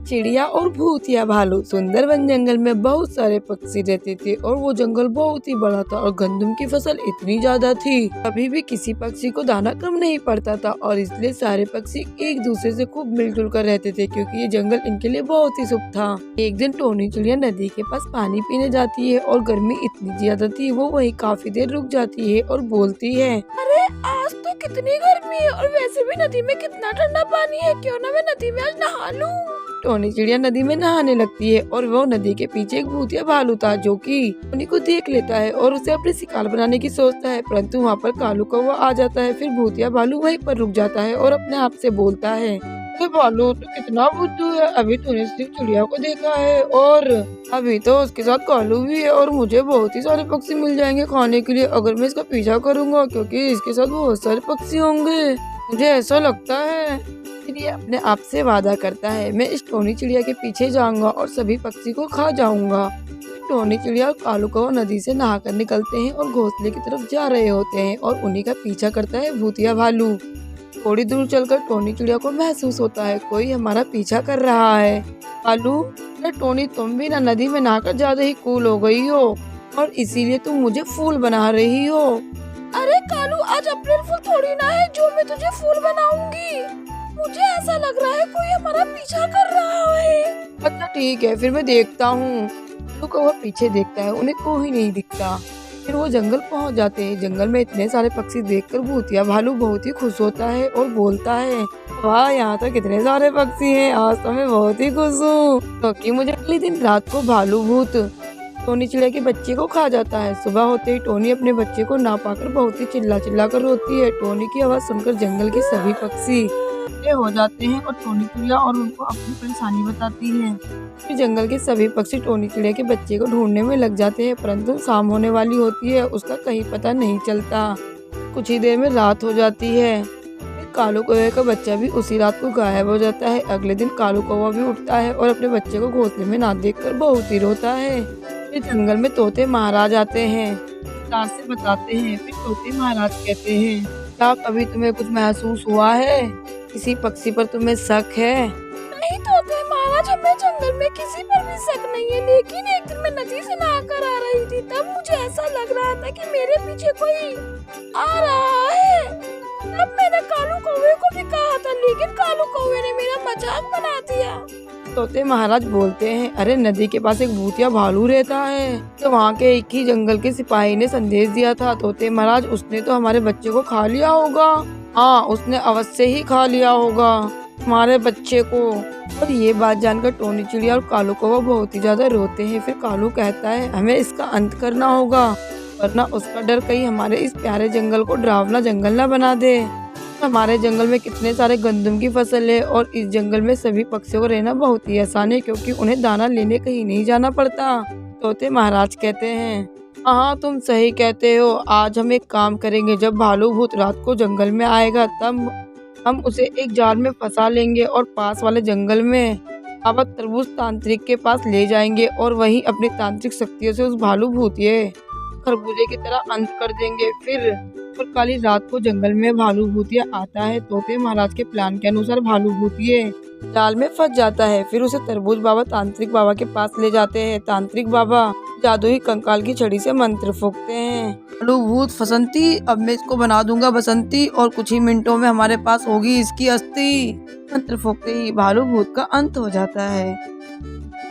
चिड़िया और भूतिया भालू। सुंदर वन जंगल में बहुत सारे पक्षी रहते थे और वो जंगल बहुत ही बड़ा था और गंदम की फसल इतनी ज्यादा थी, कभी भी किसी पक्षी को दाना कम नहीं पड़ता था और इसलिए सारे पक्षी एक दूसरे से खूब मिलजुल कर रहते थे क्योंकि ये जंगल इनके लिए बहुत ही शुभ था। एक दिन टोनी चिड़िया नदी के पास पानी पीने जाती है और गर्मी इतनी ज्यादा थी वो वहीं काफी देर रुक जाती है और बोलती है, अरे आज तो कितनी गर्मी है और वैसे भी नदी में कितना ठंडा पानी है, क्यों ना मैं नदी में आज नहा लूं। टोनी चिड़िया नदी में नहाने लगती है और वो नदी के पीछे एक भूतिया भालू था जो कि टोनी को देख लेता है और उसे अपने शिकार बनाने की सोचता है, परंतु वहाँ पर कालू कौवा आ जाता है। फिर भूतिया भालू वहीं पर रुक जाता है और अपने आप से बोलता है, तो भालू तो कितना बुद्धू है, अभी तूने सिर्फ चिड़िया को देखा है और अभी तो उसके साथ कालू भी है और मुझे बहुत ही सारे पक्षी मिल जाएंगे खाने के लिए अगर मैं इसका पीछा करूंगा क्योंकि इसके साथ बहुत सारे पक्षी होंगे, मुझे ऐसा लगता है। फिर ये अपने आप से वादा करता है, मैं इस टोनी चिड़िया के पीछे जाऊंगा और सभी पक्षी को खा जाऊंगा। टोनी चिड़िया और कालू कौवा नदी से नहाकर निकलते हैं और घोंसले की तरफ जा रहे होते हैं और उन्हीं का पीछा करता है भूतिया भालू। थोड़ी दूर चलकर टोनी चिड़िया को महसूस होता है कोई हमारा पीछा कर रहा है। कालू, अरे टोनी तुम भी ना नदी में नहाकर ज्यादा ही कूल हो गई हो और इसीलिए तुम मुझे फूल बना रही हो। अरे कालू, आज अप्रैल फूल थोड़ी ना है जो मैं तुझे फूल बनाऊंगी, मुझे ऐसा लग रहा है कोई हमारा पीछा कर रहा है। अच्छा ठीक है, फिर मैं देखता हूँ। तो कौवा पीछे देखता है, उन्हें कोई नहीं दिखता। फिर वो जंगल पहुंच जाते हैं। जंगल में इतने सारे पक्षी देखकर भूतिया भालू बहुत ही खुश होता है और बोलता है, वाह यहाँ तो कितने सारे पक्षी हैं, आज तो मैं बहुत ही खुश हूँ क्योंकि मुझे अगले दिन रात को भालू भूत टोनी चिड़िया के बच्चे को खा जाता है। सुबह होते ही टोनी अपने बच्चे को ना पाकर बहुत ही चिल्ला चिल्ला कर रोती है। टोनी की आवाज सुनकर जंगल के सभी पक्षी हो जाते हैं और टोनी चिड़िया और उनको अपनी परेशानी बताती है। फिर जंगल के सभी पक्षी टोनी चिड़िया के बच्चे को ढूंढने में लग जाते हैं, परंतु शाम होने वाली होती है, उसका कहीं पता नहीं चलता। कुछ ही देर में रात हो जाती है। फिर कालू कौवे का बच्चा भी उसी रात को गायब हो जाता है। अगले दिन कालू कौवा भी उठता है और अपने बच्चे को घोंसले में ना देखकर बहुत ही रोता है। फिर जंगल में तोते महाराज आते हैं, विस्तार से बताते हैं। फिर तोते महाराज कहते हैं, क्या कभी तुम्हें कुछ महसूस हुआ है, किसी पक्षी पर तुम्हें शक है? नहीं तोते महाराज, हमें जंगल में किसी पर भी शक नहीं है, लेकिन एक दिन मैं नदी से नहाकर आ रही थी, तब मुझे ऐसा लग रहा था कि मेरे पीछे कोई आ रहा है। तब मैंने कालू कौवे को भी कहा था, लेकिन कालू कौवे ने मेरा मजाक बना दिया। तोते महाराज बोलते हैं, अरे नदी के पास एक भूतिया भालू रहता है, तो वहाँ के एक ही जंगल के सिपाही ने संदेश दिया था। तोते महाराज, उसने तो हमारे बच्चे को खा लिया होगा। हाँ, उसने अवश्य ही खा लिया होगा हमारे बच्चे को। और ये बात जानकर टोनी चिड़िया और कालू कौवा बहुत ही ज्यादा रोते हैं। फिर कालू कहता है, हमें इसका अंत करना होगा, वरना उसका डर कहीं हमारे इस प्यारे जंगल को डरावना जंगल न बना दे। हमारे जंगल में कितने सारे गंदम की फसल है और इस जंगल में सभी पक्षियों को रहना बहुत ही आसान है क्योंकि उन्हें दाना लेने कहीं नहीं जाना पड़ता। तोते महाराज कहते हैं, हाँ तुम सही कहते हो, आज हम एक काम करेंगे, जब भालू भूत रात को जंगल में आएगा तब हम उसे एक जाल में फंसा लेंगे और पास वाले जंगल में बाबा तरबूज तांत्रिक के पास ले जाएंगे और वहीं अपनी तांत्रिक शक्तियों से उस भालू भूतिए खरबूजे की तरह अंत कर देंगे। फिर काली रात को जंगल में भालू भूतिया आता है। तोते महाराज के प्लान के अनुसार भालू भूतिए जाल में फंस जाता है। फिर उसे तरबूज बाबा तांत्रिक बाबा के पास ले जाते हैं। तांत्रिक बाबा जादुई कंकाल की छड़ी से मंत्र फूंकते हैं, भालू भूत फसंती, अब मैं इसको बना दूंगा बसंती और कुछ ही मिनटों में हमारे पास होगी इसकी अस्थि। मंत्र फूंकते ही भालू भूत का अंत हो जाता है।